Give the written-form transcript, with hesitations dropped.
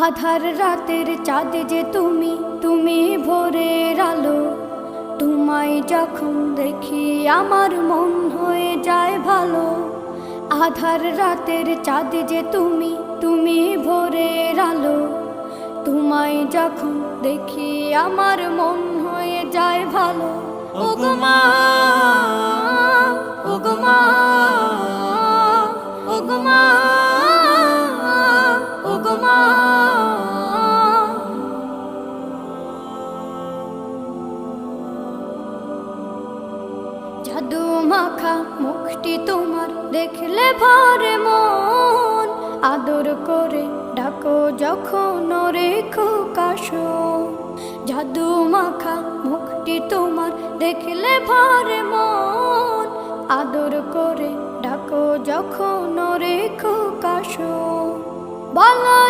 আধার রাতের চাঁদ যে তুমি, তুমি ভোরের আলো। তোমায় যখন দেখি আমার মন হয়ে যায় ভালো। আধার রাতের চাঁদ যে তুমি, তুমি ভোরের আলো। তোমায় যখন দেখি আমার মন হয়ে যায় ভালো। ওগো মা, ওগো মা, ওগো মা, ওগো মা। জাদু মাখা মুখটি তোমার দেখলে ভরে মন। আদর করে ডাকো যখন রেখো কাশো। জাদু মাখা মুখটি তোমার দেখলে ভরে মন। আদর করে ডাকো যখন রেখো কাশো। বলো